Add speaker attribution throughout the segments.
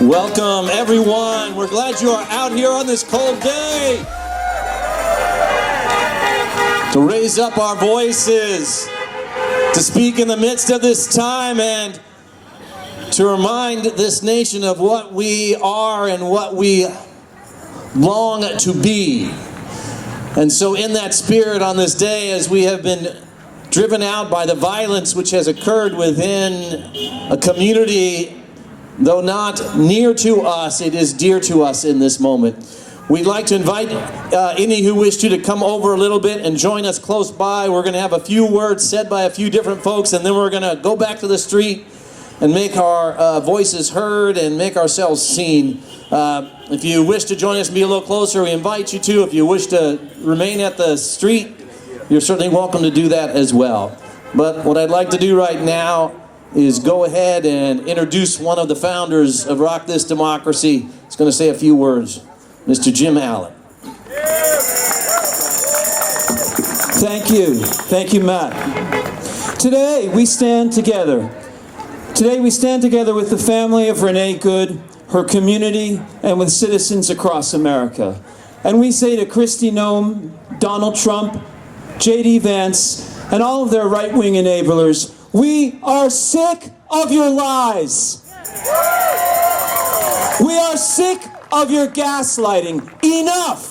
Speaker 1: Welcome, everyone. We're glad you are out here on this cold day to raise up our voices, to speak in the midst of this time, and to remind this nation of what we are and what we long to be. And so in that spirit on this day, as we have been driven out by the violence which has occurred within a community, though not near to us, it is dear to us in this moment. We'd like to invite any who wish to come over a little bit and join us close by. We're going to have a few words said by a few different folks, and then we're going to go back to the street and make our voices heard and make ourselves seen. If you wish to join us and be a little closer, we invite you to. If you wish to remain at the street, you're certainly welcome to do that as well. But what I'd like to do right now is go ahead and introduce one of the founders of Rock This Democracy. He's going to say a few words, Mr. Jim Allen.
Speaker 2: Thank you, Matt. Today we stand together. Today we stand together with the family of Renee Good, her community, and with citizens across America. And we say to Kristi Noem, Donald Trump, J.D. Vance, and all of their right-wing enablers, we are sick of your lies. We are sick of your gaslighting. Enough!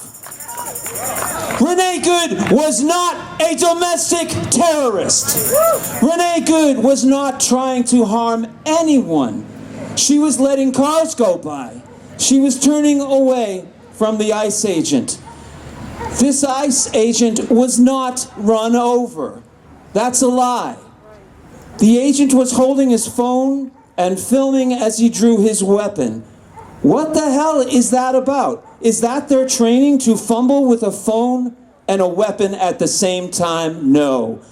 Speaker 2: Renee Good was not a domestic terrorist. Renee Good was not trying to harm anyone. She was letting cars go by. She was turning away from the ICE agent. This ICE agent was not run over. That's a lie. The agent was holding his phone and filming as he drew his weapon. What the hell is that about? Is that their training, to fumble with a phone and a weapon at the same time? No.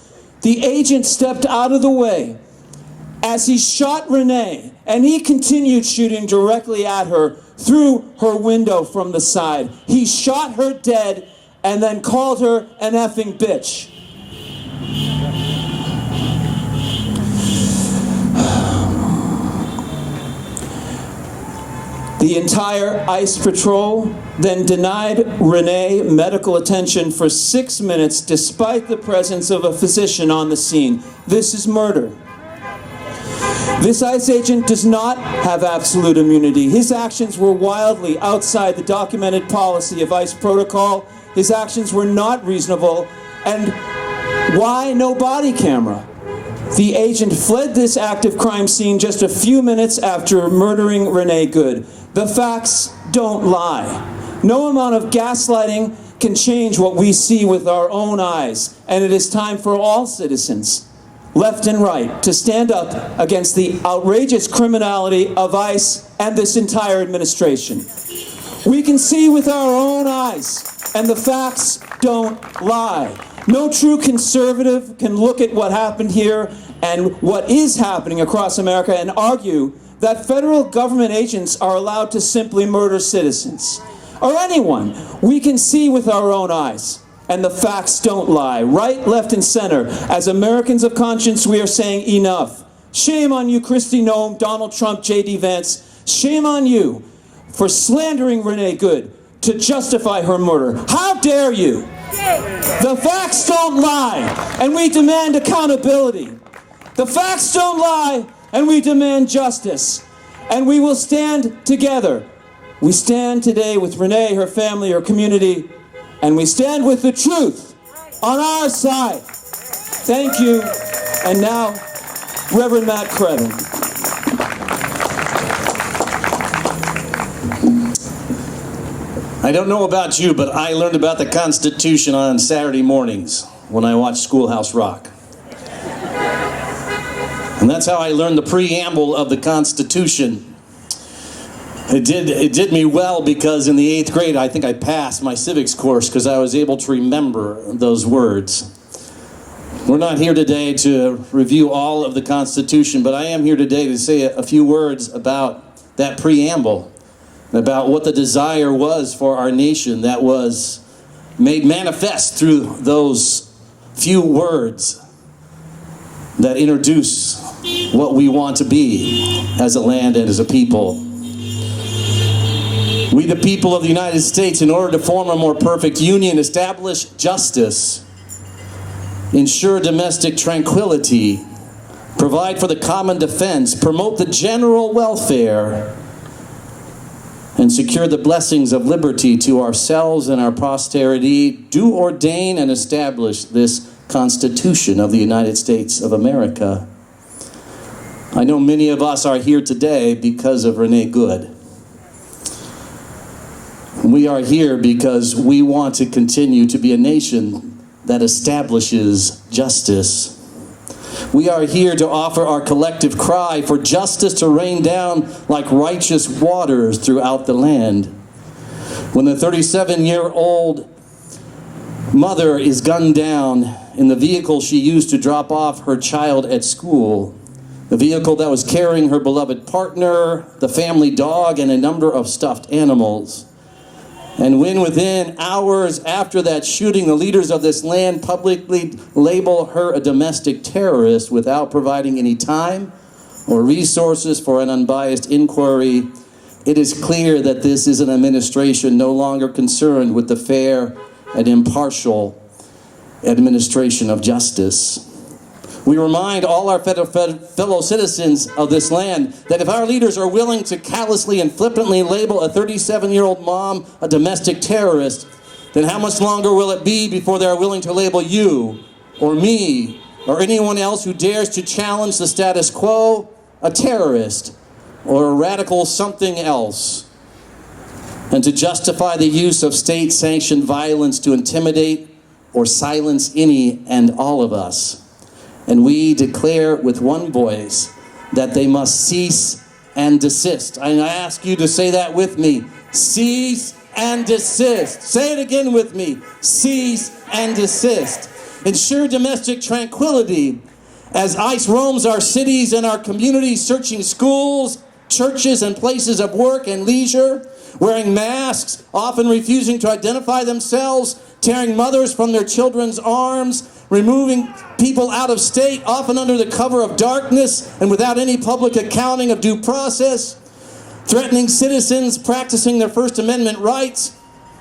Speaker 2: The agent stepped out of the way as he shot Renee, and he continued shooting directly at her through her window from the side. He shot her dead and then called her an effing bitch. The entire ICE patrol then denied Renee medical attention for 6 minutes despite the presence of a physician on the scene. This is murder. This ICE agent does not have absolute immunity. His actions were wildly outside the documented policy of ICE protocol. His actions were not reasonable. And why no body camera? The agent fled this active crime scene just a few minutes after murdering Renee Good. The facts don't lie. No amount of gaslighting can change what we see with our own eyes. And it is time for all citizens, left and right, to stand up against the outrageous criminality of ICE and this entire administration. We can see with our own eyes, and the facts don't lie. No true conservative can look at what happened here and what is happening across America and argue that federal government agents are allowed to simply murder citizens, or anyone. We can see with our own eyes, and the facts don't lie. Right, left, and center, as Americans of conscience, we are saying enough. Shame on you, Kristi Noem, Donald Trump, J.D. Vance. Shame on you for slandering Renee Good to justify her murder. How dare you? The facts don't lie, and we demand accountability. The facts don't lie, and we demand justice. And we will stand together. We stand today with Renee, her family, her community, and we stand with the truth on our side. Thank you. And now, Reverend Matt Crebbin.
Speaker 1: I don't know about you, but I learned about the Constitution on Saturday mornings when I watched Schoolhouse Rock. And that's how I learned the preamble of the Constitution. It did me well because in the 8th grade, I think I passed my civics course because I was able to remember those words. We're not here today to review all of the Constitution, but I am here today to say a few words about that preamble, about what the desire was for our nation that was made manifest through those few words that introduce what we want to be as a land and as a people. We, the people of the United States, in order to form a more perfect union, establish justice, ensure domestic tranquility, provide for the common defense, promote the general welfare, and secure the blessings of liberty to ourselves and our posterity, do ordain and establish this Constitution of the United States of America. I know many of us are here today because of Renee Good. We are here because we want to continue to be a nation that establishes justice. We are here to offer our collective cry for justice to rain down like righteous waters throughout the land. When the 37-year-old mother is gunned down in the vehicle she used to drop off her child at school, the vehicle that was carrying her beloved partner, the family dog, and a number of stuffed animals. And when within hours after that shooting, the leaders of this land publicly label her a domestic terrorist without providing any time or resources for an unbiased inquiry, it is clear that this is an administration no longer concerned with the fair and impartial administration of justice. We remind all our fellow citizens of this land that if our leaders are willing to callously and flippantly label a 37-year-old mom a domestic terrorist, then how much longer will it be before they are willing to label you or me or anyone else who dares to challenge the status quo a terrorist or a radical something else, and to justify the use of state-sanctioned violence to intimidate or silence any and all of us? And we declare with one voice that they must cease and desist. And I ask you to say that with me. Cease and desist. Say it again with me. Cease and desist. Ensure domestic tranquility as ICE roams our cities and our communities, searching schools, churches, and places of work and leisure, wearing masks, often refusing to identify themselves, tearing mothers from their children's arms, removing people out of state, often under the cover of darkness and without any public accounting of due process, threatening citizens practicing their First Amendment rights,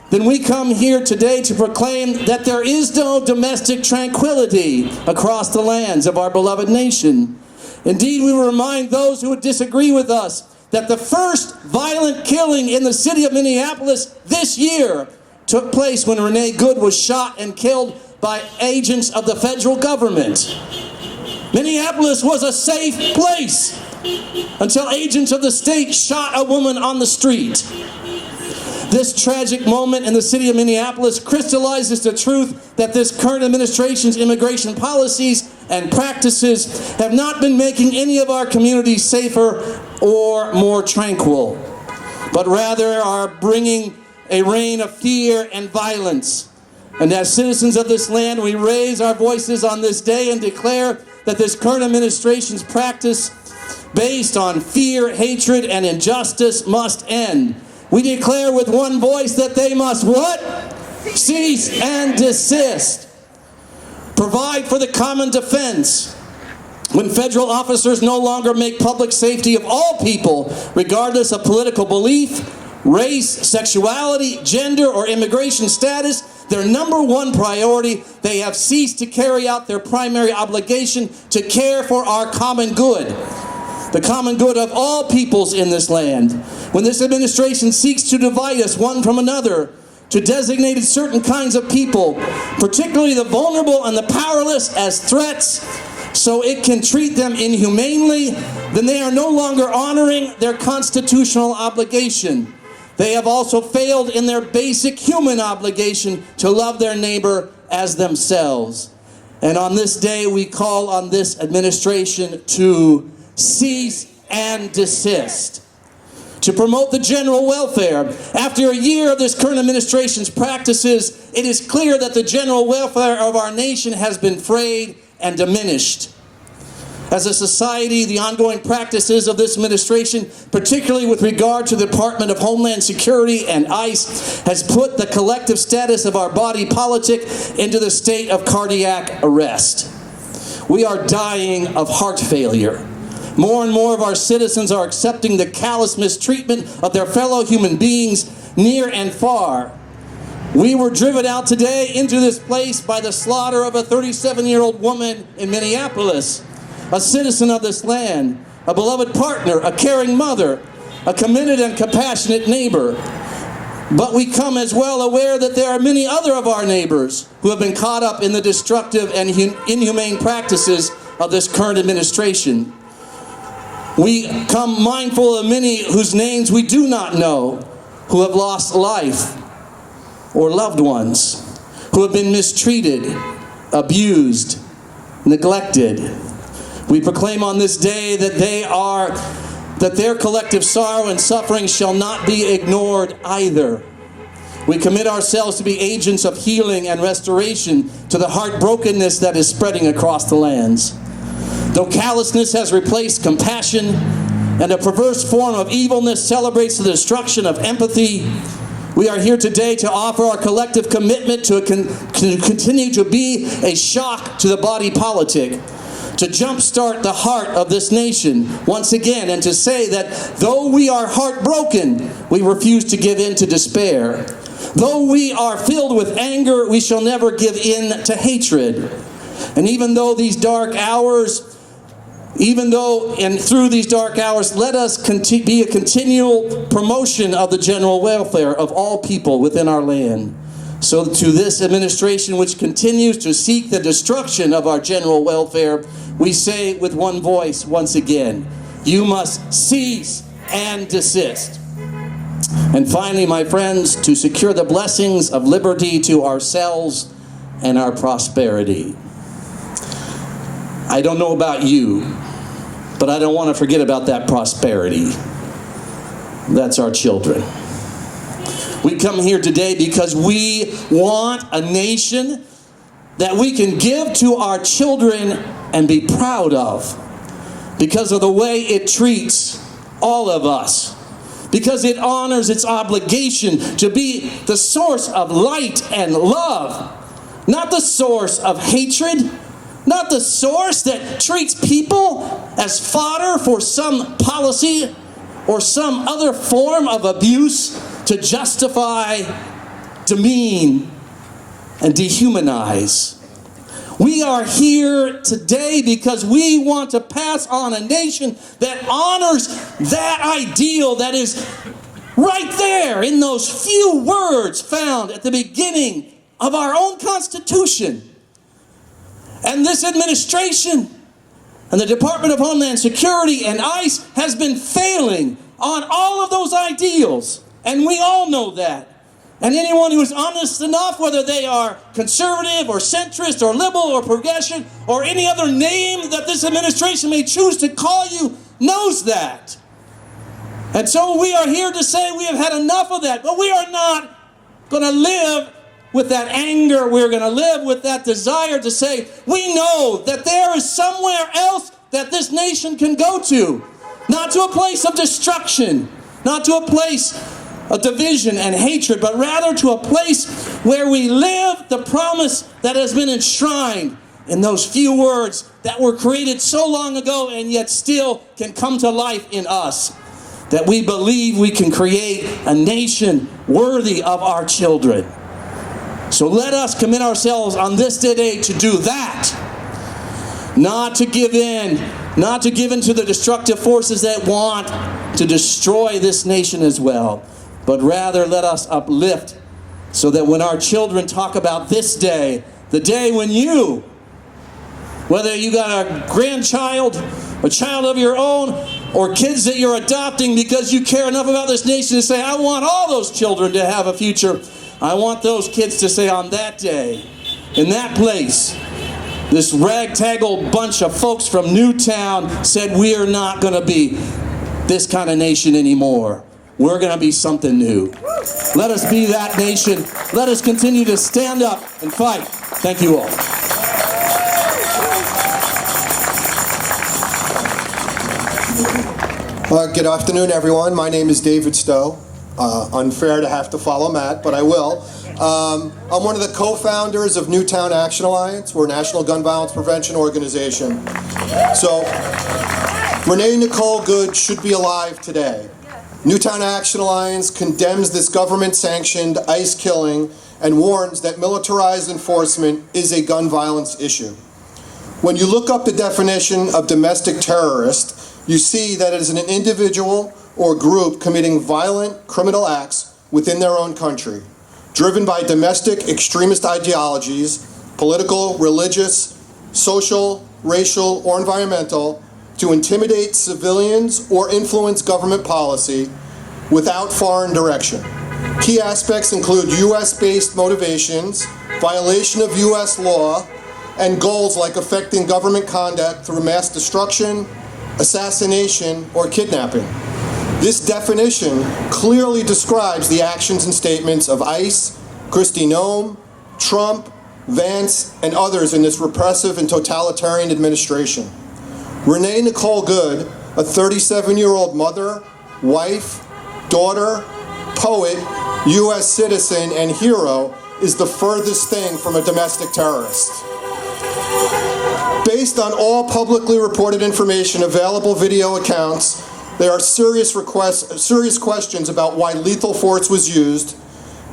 Speaker 1: then we come here today to proclaim that there is no domestic tranquility across the lands of our beloved nation. Indeed, we will remind those who would disagree with us that the first violent killing in the city of Minneapolis this year took place when Renee Good was shot and killed by agents of the federal government. Minneapolis was a safe place until agents of the state shot a woman on the street. This tragic moment in the city of Minneapolis crystallizes the truth that this current administration's immigration policies and practices have not been making any of our communities safer or more tranquil, but rather are bringing a reign of fear and violence. And as citizens of this land, we raise our voices on this day and declare that this current administration's practice based on fear, hatred, and injustice must end. We declare with one voice that they must what? Cease and desist. Provide for the common defense. When federal officers no longer make public safety of all people, regardless of political belief, race, sexuality, gender, or immigration status, their number one priority, they have ceased to carry out their primary obligation to care for our common good, the common good of all peoples in this land. When this administration seeks to divide us one from another, to designate certain kinds of people, particularly the vulnerable and the powerless, as threats, so it can treat them inhumanely, then they are no longer honoring their constitutional obligation. They have also failed in their basic human obligation to love their neighbor as themselves. And on this day, we call on this administration to cease and desist, to promote the general welfare. After a year of this current administration's practices, it is clear that the general welfare of our nation has been frayed and diminished. As a society, the ongoing practices of this administration, particularly with regard to the Department of Homeland Security and ICE, has put the collective status of our body politic into the state of cardiac arrest. We are dying of heart failure. More and more of our citizens are accepting the callous mistreatment of their fellow human beings near and far. We were driven out today into this place by the slaughter of a 37-year-old woman in Minneapolis, a citizen of this land, a beloved partner, a caring mother, a committed and compassionate neighbor. But we come as well aware that there are many other of our neighbors who have been caught up in the destructive and inhumane practices of this current administration. We come mindful of many whose names we do not know, who have lost life or loved ones, who have been mistreated, abused, neglected. We proclaim on this day that their collective sorrow and suffering shall not be ignored either. We commit ourselves to be agents of healing and restoration to the heartbrokenness that is spreading across the lands. Though callousness has replaced compassion and a perverse form of evilness celebrates the destruction of empathy, we are here today to offer our collective commitment to continue to be a shock to the body politic, to jumpstart the heart of this nation once again, and to say that though we are heartbroken, we refuse to give in to despair. Though we are filled with anger, we shall never give in to hatred. And even though these dark hours, through these dark hours, let us be a continual promotion of the general welfare of all people within our land. So to this administration, which continues to seek the destruction of our general welfare, we say with one voice once again, you must cease and desist. And finally, my friends, to secure the blessings of liberty to ourselves and our prosperity. I don't know about you, but I don't want to forget about that prosperity. That's our children. We come here today because we want a nation that we can give to our children and be proud of, because of the way it treats all of us, because it honors its obligation to be the source of light and love, not the source of hatred, not the source that treats people as fodder for some policy or some other form of abuse to justify, demean, and dehumanize. We are here today because we want to pass on a nation that honors that ideal that is right there in those few words found at the beginning of our own Constitution. And this administration and the Department of Homeland Security and ICE has been failing on all of those ideals. And we all know that. And anyone who is honest enough, whether they are conservative or centrist or liberal or progressive or any other name that this administration may choose to call you, knows that. And so we are here to say we have had enough of that. But we are not going to live with that anger. We're going to live with that desire to say, we know that there is somewhere else that this nation can go to. Not to a place of destruction, not to a place of division and hatred, but rather to a place where we live the promise that has been enshrined in those few words that were created so long ago and yet still can come to life in us. That we believe we can create a nation worthy of our children. So let us commit ourselves on this day to do that. Not to give in to the destructive forces that want to destroy this nation as well. But rather let us uplift so that when our children talk about this day, the day when you, whether you got a grandchild, a child of your own, or kids that you're adopting because you care enough about this nation to say, I want all those children to have a future. I want those kids to say on that day, in that place, this ragtag old bunch of folks from Newtown said, we are not going to be this kind of nation anymore. We're going to be something new. Let us be that nation. Let us continue to stand up and fight. Thank you all.
Speaker 3: Good afternoon, everyone. My name is David Stowe. Unfair to have to follow Matt, but I will. I'm one of the co-founders of Newtown Action Alliance. We're a national gun violence prevention organization. So, Renee Nicole Good should be alive today. Newtown Action Alliance condemns this government-sanctioned ICE killing and warns that militarized enforcement is a gun violence issue. When you look up the definition of domestic terrorist, you see that it is an individual or group committing violent criminal acts within their own country, driven by domestic extremist ideologies, political, religious, social, racial, or environmental, to intimidate civilians or influence government policy without foreign direction. Key aspects include U.S.-based motivations, violation of U.S. law, and goals like affecting government conduct through mass destruction, assassination, or kidnapping. This definition clearly describes the actions and statements of ICE, Kristi Noem, Trump, Vance, and others in this repressive and totalitarian administration. Renee Nicole Good, a 37-year-old mother, wife, daughter, poet, U.S. citizen, and hero, is the furthest thing from a domestic terrorist. Based on all publicly reported information, available video accounts, there are serious questions about why lethal force was used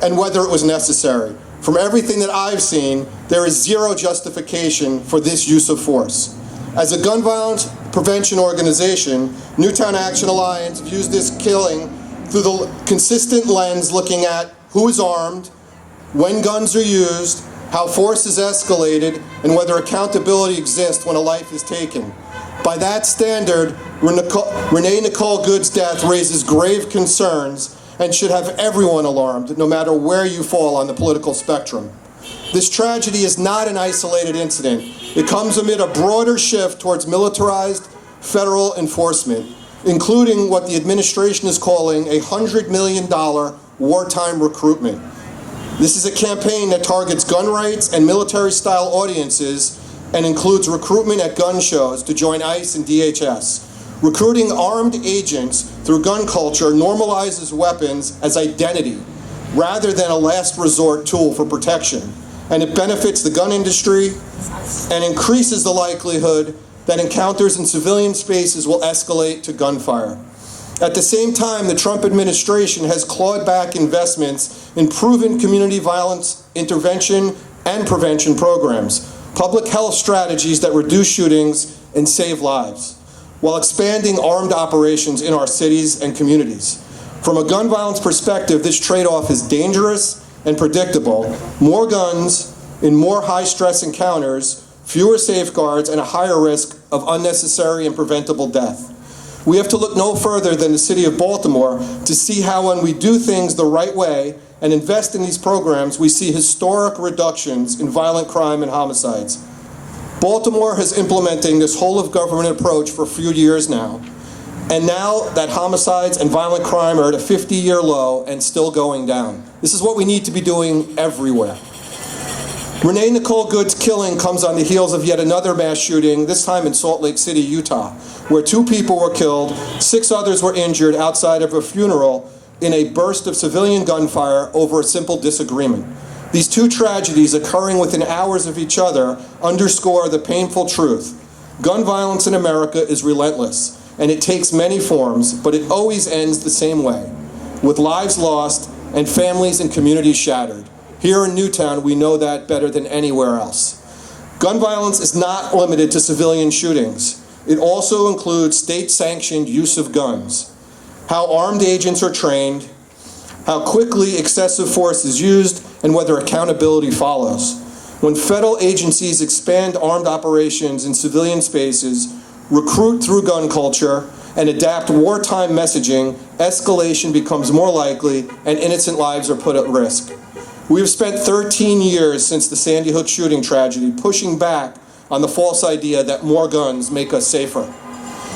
Speaker 3: and whether it was necessary. From everything that I've seen, there is zero justification for this use of force. As a gun violence prevention organization, Newtown Action Alliance views this killing through the consistent lens looking at who is armed, when guns are used, how force is escalated, and whether accountability exists when a life is taken. By that standard, Renee Nicole Good's death raises grave concerns and should have everyone alarmed, no matter where you fall on the political spectrum. This tragedy is not an isolated incident. It comes amid a broader shift towards militarized federal enforcement, including what the administration is calling a $100 million wartime recruitment. This is a campaign that targets gun rights and military-style audiences and includes recruitment at gun shows to join ICE and DHS. Recruiting armed agents through gun culture normalizes weapons as identity rather than a last resort tool for protection. And it benefits the gun industry and increases the likelihood that encounters in civilian spaces will escalate to gunfire. At the same time, the Trump administration has clawed back investments in proven community violence intervention and prevention programs, public health strategies that reduce shootings and save lives, while expanding armed operations in our cities and communities. From a gun violence perspective, this trade-off is dangerous and predictable. More guns in more high-stress encounters, fewer safeguards, and a higher risk of unnecessary and preventable death. We have to look no further than the city of Baltimore to see how when we do things the right way and invest in these programs, we see historic reductions in violent crime and homicides. Baltimore has implementing this whole-of-government approach for a few years now, and now that homicides and violent crime are at a 50-year low and still going down. This is what we need to be doing everywhere. Renee Nicole Good's killing comes on the heels of yet another mass shooting, this time in Salt Lake City, Utah, where 2 people were killed, 6 others were injured outside of a funeral in a burst of civilian gunfire over a simple disagreement. These 2 tragedies occurring within hours of each other underscore the painful truth. Gun violence in America is relentless, and it takes many forms, but it always ends the same way, with lives lost and families and communities shattered. Here in Newtown, we know that better than anywhere else. Gun violence is not limited to civilian shootings. It also includes state-sanctioned use of guns, how armed agents are trained, how quickly excessive force is used, and whether accountability follows. When federal agencies expand armed operations in civilian spaces, recruit through gun culture, and adapt wartime messaging, escalation becomes more likely and innocent lives are put at risk. We have spent 13 years since the Sandy Hook shooting tragedy pushing back on the false idea that more guns make us safer.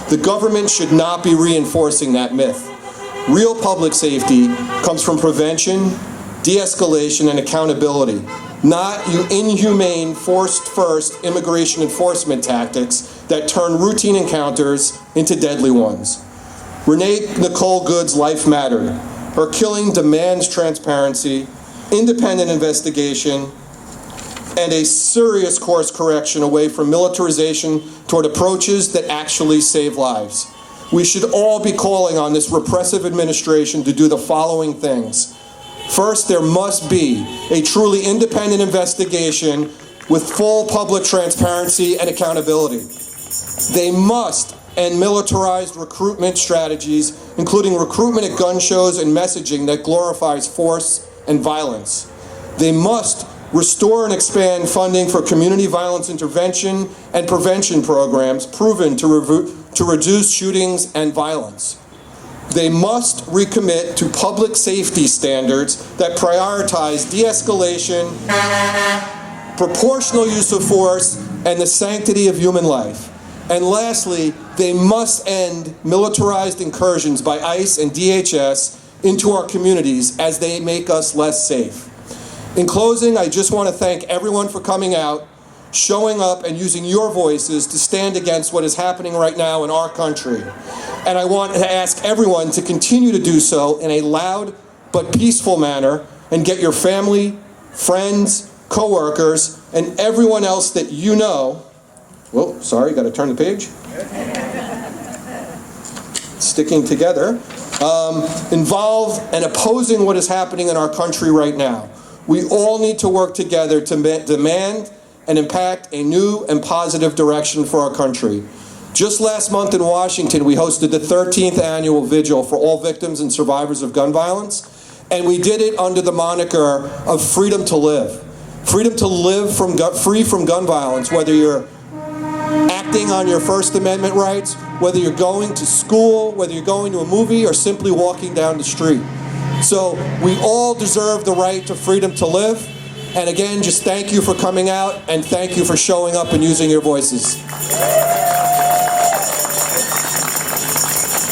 Speaker 3: The government should not be reinforcing that myth. Real public safety comes from prevention, de-escalation, and accountability, not inhumane, forced-first immigration enforcement tactics that turn routine encounters into deadly ones. Renee Nicole Good's life mattered. Her killing demands transparency, independent investigation, and a serious course correction away from militarization toward approaches that actually save lives. we should all be calling on this repressive administration to do the following things. First, there must be a truly independent investigation with full public transparency and accountability. They must end militarized recruitment strategies, including recruitment at gun shows and messaging that glorifies force and violence. They must restore and expand funding for community violence intervention and prevention programs proven to reduce shootings and violence. They must recommit to public safety standards that prioritize de-escalation, proportional use of force, and the sanctity of human life. And lastly, they must end militarized incursions by ICE and DHS into our communities as they make us less safe. In closing, I just want to thank everyone for coming out, showing up, and using your voices to stand against what is happening right now in our country. And I want to ask everyone to continue to do so in a loud but peaceful manner, and get your family, friends, co-workers, and everyone else that you know. Whoa, sorry, got to turn the page. Sticking together. Involved and opposing what is happening in our country right now. We all need to work together to demand and impact a new and positive direction for our country. Just last month in Washington, we hosted the 13th annual vigil for all victims and survivors of gun violence, and we did it under the moniker of freedom to live. Freedom to live free from gun violence, whether you're acting on your First Amendment rights, whether you're going to school, whether you're going to a movie, or simply walking down the street. So we all deserve the right to freedom to live. And again, just thank you for coming out, and thank you for showing up and using your voices.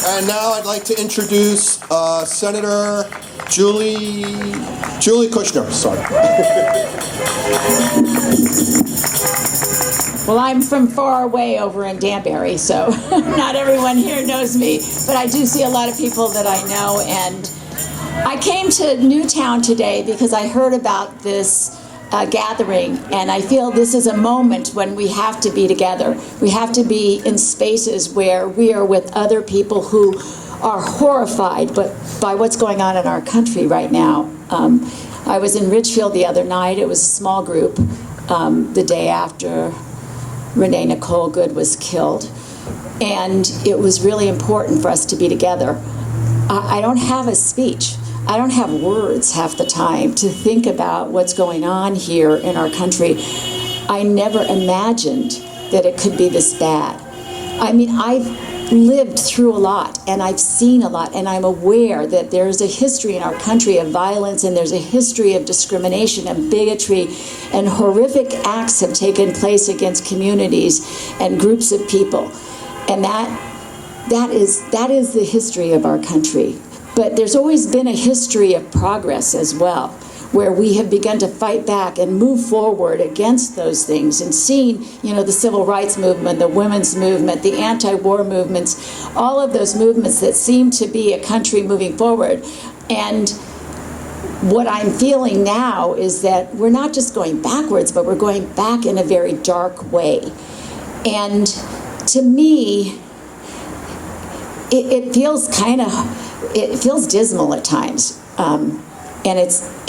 Speaker 3: And now I'd like to introduce Senator Julie Kushner. Sorry.
Speaker 4: Well, I'm from far away over in Danbury, so not everyone here knows me, but I do see a lot of people that I know. And I came to Newtown today because I heard about this gathering, and I feel this is a moment when we have to be together. We have to be in spaces where we are with other people who are horrified by what's going on in our country right now. I was in Ridgefield the other night. It was a small group the day after Renee Nicole Good was killed, and it was really important for us to be together. I don't have a speech. I don't have words half the time to think about what's going on here in our country. I never imagined that it could be this bad. I mean, I've lived through a lot, and I've seen a lot, and I'm aware that there's a history in our country of violence, and there's a history of discrimination and bigotry, and horrific acts have taken place against communities and groups of people. And that is the history of our country. But there's always been a history of progress as well, where we have begun to fight back and move forward against those things, and seen, the civil rights movement, the women's movement, the anti-war movements, all of those movements that seem to be a country moving forward. And what I'm feeling now is that we're not just going backwards, but we're going back in a very dark way. And to me, it feels dismal at times.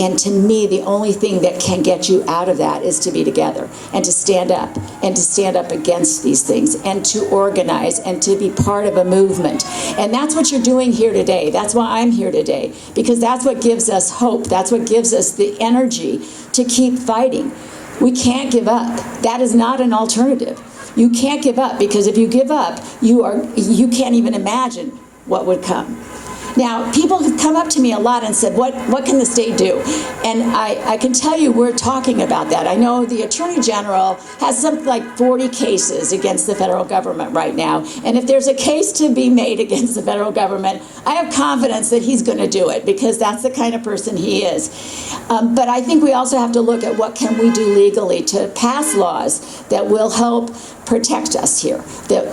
Speaker 4: And to me, the only thing that can get you out of that is to be together and to stand up against these things, and to organize and to be part of a movement. And that's what you're doing here today. That's why I'm here today, because that's what gives us hope. That's what gives us the energy to keep fighting. We can't give up. That is not an alternative. You can't give up, because if you give up, you can't even imagine what would come. Now, people have come up to me a lot and said, what can the state do? And I can tell you we're talking about that. I know the Attorney General has something like 40 cases against the federal government right now. And if there's a case to be made against the federal government, I have confidence that he's going to do it, because that's the kind of person he is. But I think we also have to look at what can we do legally to pass laws that will help protect us here,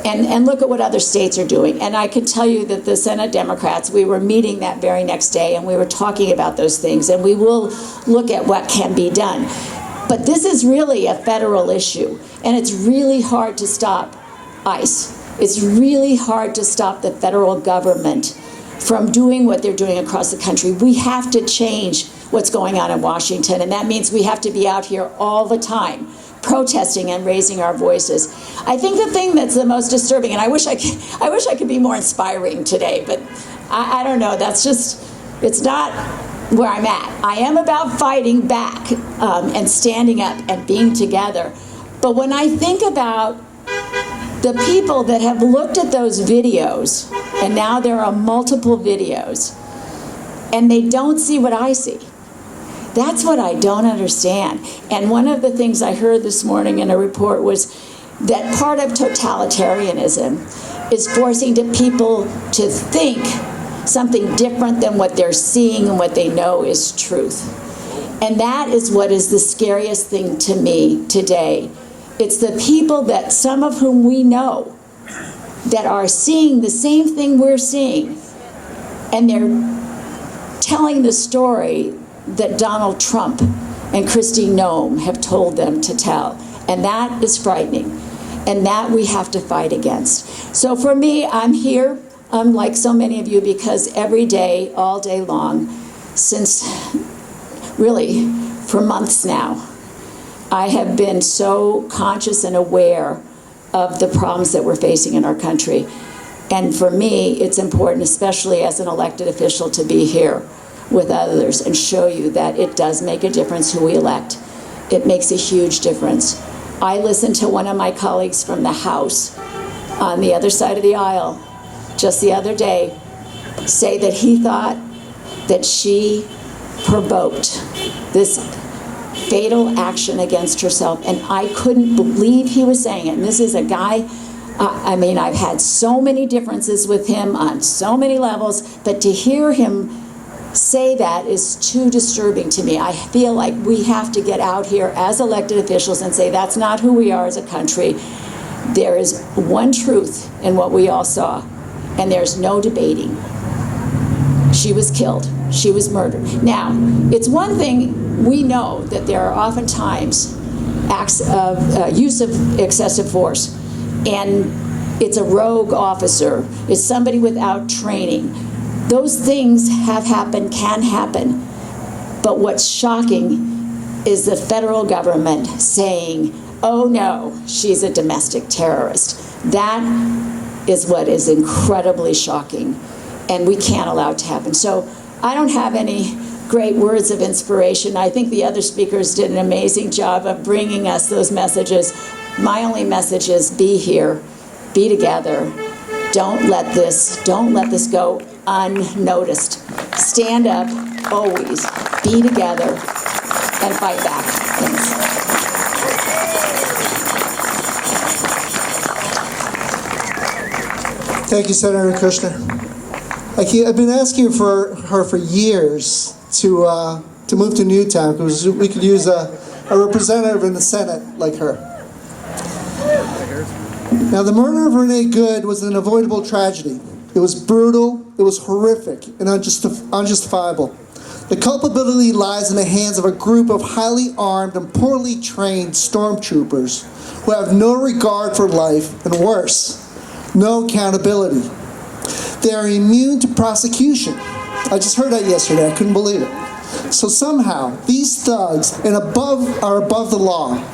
Speaker 4: and look at what other states are doing. And I can tell you that the Senate Democrats, we were meeting that very next day, and we were talking about those things, and we will look at what can be done. But this is really a federal issue, and it's really hard to stop ICE. It's really hard to stop the federal government from doing what they're doing across the country. We have to change what's going on in Washington, and that means we have to be out here all the time, protesting and raising our voices. I think the thing that's the most disturbing, and I wish I could be more inspiring today, but I don't know, it's not where I'm at. I am about fighting back and standing up and being together. But when I think about the people that have looked at those videos, and now there are multiple videos, and they don't see what I see, that's what I don't understand. And one of the things I heard this morning in a report was that part of totalitarianism is forcing people to think something different than what they're seeing and what they know is truth. And that is what is the scariest thing to me today. It's the people that some of whom we know that are seeing the same thing we're seeing, and they're telling the story that Donald Trump and Kristi Noem have told them to tell. And that is frightening, and that we have to fight against. So for me, I'm here, like so many of you, because every day, all day long, since really for months now, I have been so conscious and aware of the problems that we're facing in our country. And for me, it's important, especially as an elected official, to be here with others and show you that it does make a difference who we elect. It makes a huge difference. I listened to one of my colleagues from the House on the other side of the aisle just the other day say that he thought that she provoked this fatal action against herself, and I couldn't believe he was saying it. And this is a guy, I mean, I've had so many differences with him on so many levels, but to hear him say that is too disturbing to me. I feel like we have to get out here as elected officials and say that's not who we are as a country. There is one truth in what we all saw, and there's no debating. She was killed. She was murdered. Now, it's one thing, we know that there are oftentimes acts of use of excessive force, and it's a rogue officer, it's somebody without training. Those things have happened, can happen. But what's shocking is the federal government saying, oh no, she's a domestic terrorist. That is what is incredibly shocking, and we can't allow it to happen. So I don't have any great words of inspiration. I think the other speakers did an amazing job of bringing us those messages. My only message is be here, be together. Don't let this go unnoticed. Stand up, always, be together, and fight back. Thanks.
Speaker 5: Thank you, Senator Kushner. I've been asking for her for years to move to Newtown because we could use a representative in the Senate like her. Now, the murder of Renee Good was an avoidable tragedy. It was brutal, it was horrific, and unjustifiable. The culpability lies in the hands of a group of highly armed and poorly trained stormtroopers who have no regard for life, and worse, no accountability. They are immune to prosecution. I just heard that yesterday, I couldn't believe it. So somehow, these thugs are above the law.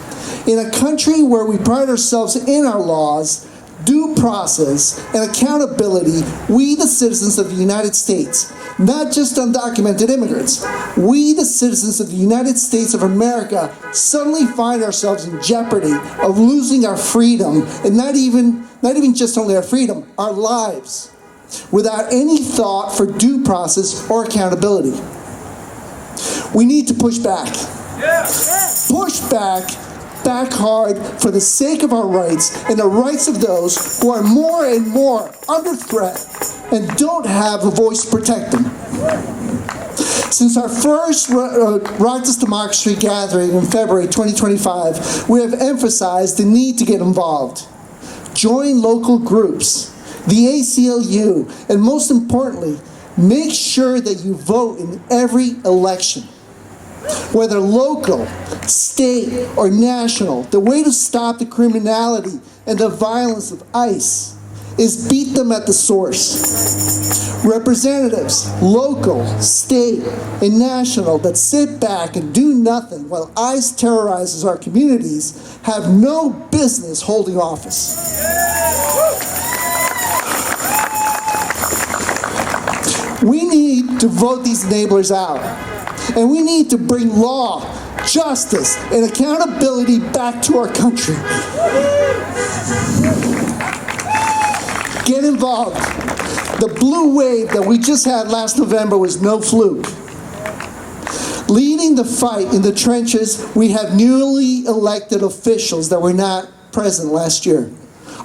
Speaker 5: In a country where we pride ourselves in our laws, due process, and accountability, we, the citizens of the United States, not just undocumented immigrants, we, the citizens of the United States of America, suddenly find ourselves in jeopardy of losing our freedom, and not even just only our freedom, our lives, without any thought for due process or accountability. We need to push back. Push back hard for the sake of our rights and the rights of those who are more and more under threat and don't have a voice to protect them. Since our first Rochester Democracy gathering in February 2025, we have emphasized the need to get involved. Join local groups, the ACLU, and most importantly, make sure that you vote in every election. Whether local, state, or national, the way to stop the criminality and the violence of ICE, is beat them at the source. Representatives, local, state, and national, that sit back and do nothing while ICE terrorizes our communities have no business holding office. We need to vote these enablers out, and we need to bring law, justice, and accountability back to our country. Get involved. The blue wave that we just had last November was no fluke. Leading the fight in the trenches, we have newly elected officials that were not present last year.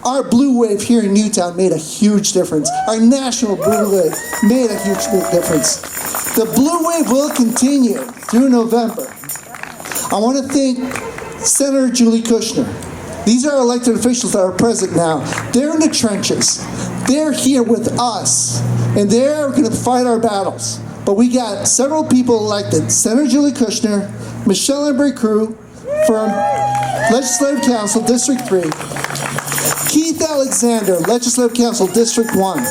Speaker 5: Our blue wave here in Newtown made a huge difference. Our national blue wave made a huge difference. The blue wave will continue through November. I want to thank Senator Julie Kushner. These are elected officials that are present now. They're in the trenches. They're here with us, and they're going to fight our battles. But we got several people elected. Senator Julie Kushner, Michelle Embry-Crew from Legislative Council, District 3, Keith Alexander, Legislative Council, District 1,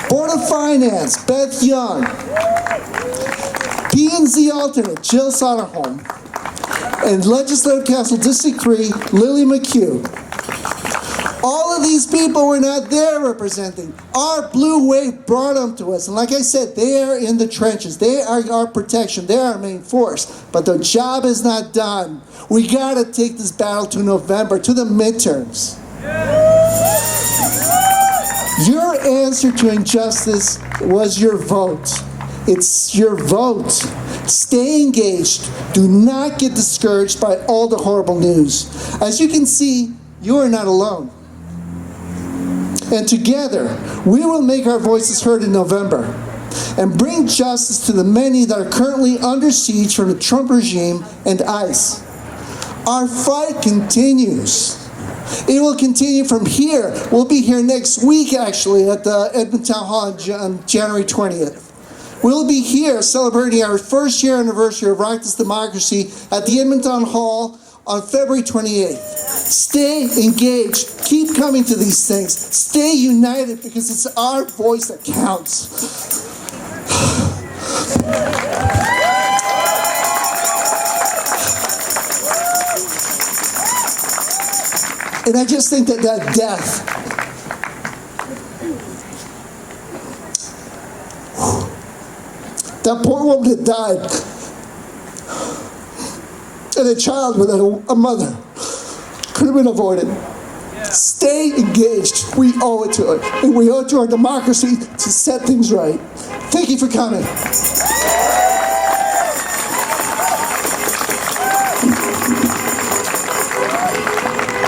Speaker 5: Board of Finance, Beth Young, P&Z alternate, Jill Soderholm, and Legislative Council, District 3, Lily McHugh. All of these people were not there representing. Our blue wave brought them to us. And like I said, they are in the trenches. They are our protection. They are our main force. But the job is not done. We got to take this battle to November, to the midterms. Your answer to injustice was your vote. It's your vote. Stay engaged. Do not get discouraged by all the horrible news. As you can see, you are not alone. And together, we will make our voices heard in November and bring justice to the many that are currently under siege from the Trump regime and ICE. Our fight continues. It will continue from here. We'll be here next week, actually, at the Edmond Town Hall on January 20th. We'll be here celebrating our first year anniversary of Right to Democracy at the Edmond Town Hall on February 28th. Stay engaged. Keep coming to these things. Stay united, because it's our voice that counts. And I just think that death, that poor woman that died, and a child without a mother, could have been avoided. Stay engaged. We owe it to it. And we owe it to our democracy to set things right. Thank you for coming.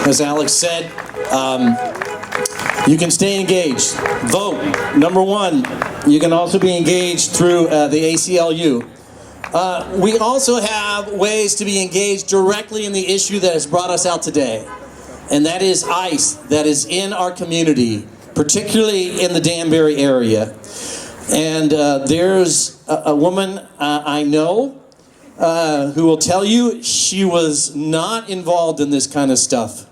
Speaker 1: As Alex said, you can stay engaged. Vote. Number one, you can also be engaged through the ACLU. We also have ways to be engaged directly in the issue that has brought us out today, and that is ICE that is in our community, particularly in the Danbury area. And there's a woman I know who will tell you she was not involved in this kind of stuff,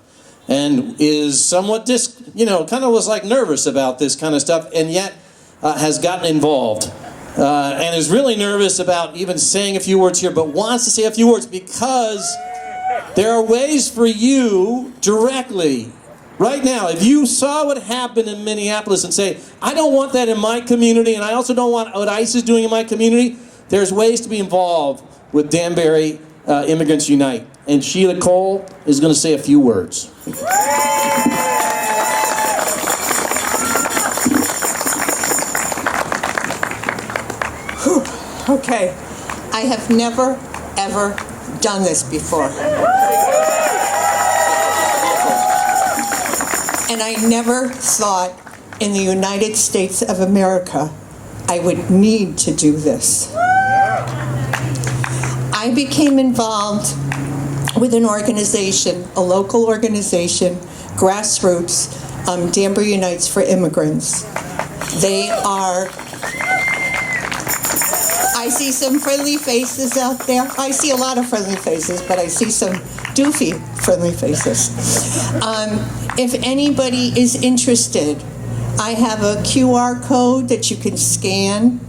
Speaker 1: and is somewhat kind of was like nervous about this kind of stuff, and yet has gotten involved. And is really nervous about even saying a few words here, but wants to say a few words because there are ways for you directly, right now, if you saw what happened in Minneapolis and say, I don't want that in my community, and I also don't want what ICE is doing in my community, there's ways to be involved with Danbury Immigrants Unite. And Sheila Cole is going to say a few words.
Speaker 6: Okay, I have never, ever done this before. And I never thought in the United States of America I would need to do this. I became involved with an organization, a local organization, grassroots, Danbury Unites for Immigrants. I I see some friendly faces out there. I see a lot of friendly faces, but I see some doofy friendly faces. If anybody is interested, I have a QR code that you can scan.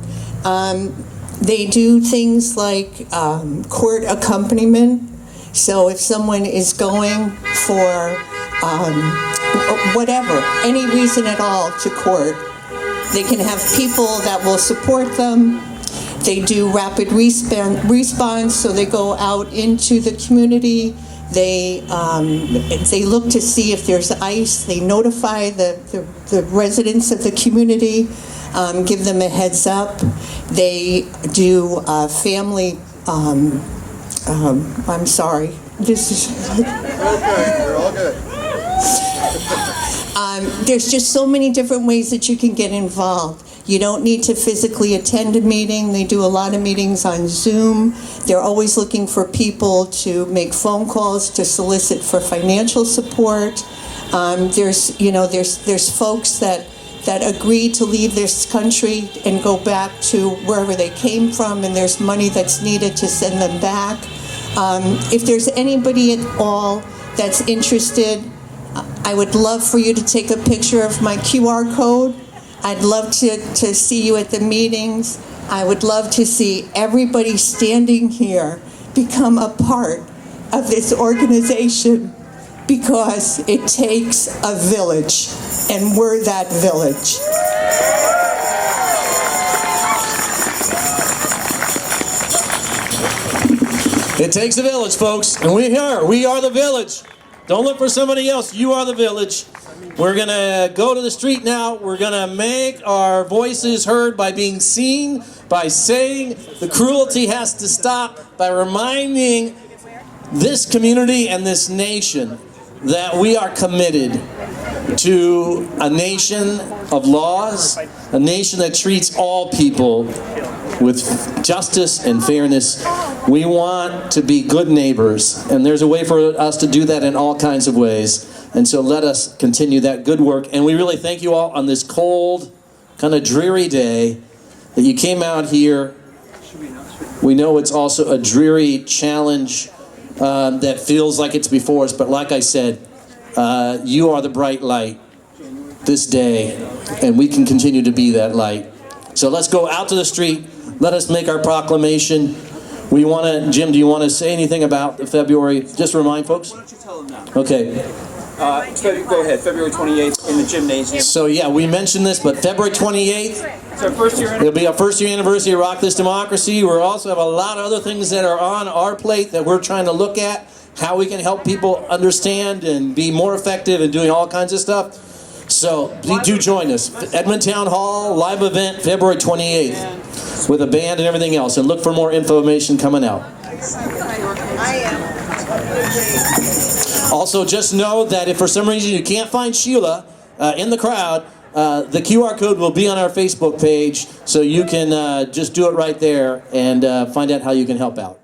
Speaker 6: They do things like court accompaniment. So if someone is going for whatever, any reason at all to court, they can have people that will support them. They do rapid response, so they go out into the community. They look to see if there's ice. They notify the residents of the community, give them a heads up. They do family. I'm sorry. This is.
Speaker 3: Okay, you're all good.
Speaker 6: There's just so many different ways that you can get involved. You don't need to physically attend a meeting. They do a lot of meetings on Zoom. They're always looking for people to make phone calls to solicit for financial support. There's folks that agree to leave this country and go back to wherever they came from, and there's money that's needed to send them back. If there's anybody at all that's interested, I would love for you to take a picture of my QR code. I'd love to see you at the meetings. I would love to see everybody standing here become a part of this organization, because it takes a village, and we're that village.
Speaker 1: It takes a village, folks, and we are the village. Don't look for somebody else. You are the village. We're going to go to the street now. We're going to make our voices heard by being seen, by saying the cruelty has to stop, by reminding this community and this nation that we are committed to a nation of laws, a nation that treats all people with justice and fairness. We want to be good neighbors, and there's a way for us to do that in all kinds of ways. And so let us continue that good work. And we really thank you all on this cold, kind of dreary day that you came out here. We know it's also a dreary challenge that feels like it's before us, but like I said, you are the bright light this day, and we can continue to be that light. So let's go out to the street. Let us make our proclamation. We want to, Jim, do you want to say anything about the February? Just remind folks.
Speaker 2: Why don't you tell them now?
Speaker 1: Okay.
Speaker 2: Go ahead, February 28th in the gymnasium.
Speaker 1: So yeah, we mentioned this, but February 28th,
Speaker 2: It's our first year.
Speaker 1: it'll be our first year anniversary of Rock This Democracy. We also have a lot of other things that are on our plate that we're trying to look at, how we can help people understand and be more effective in doing all kinds of stuff. So do join us. Edmond Town Hall, live event, February 28th, with a band and everything else. And look for more information coming out. Also, just know that if for some reason you can't find Sheila in the crowd, the QR code will be on our Facebook page, so you can just do it right there and find out how you can help out.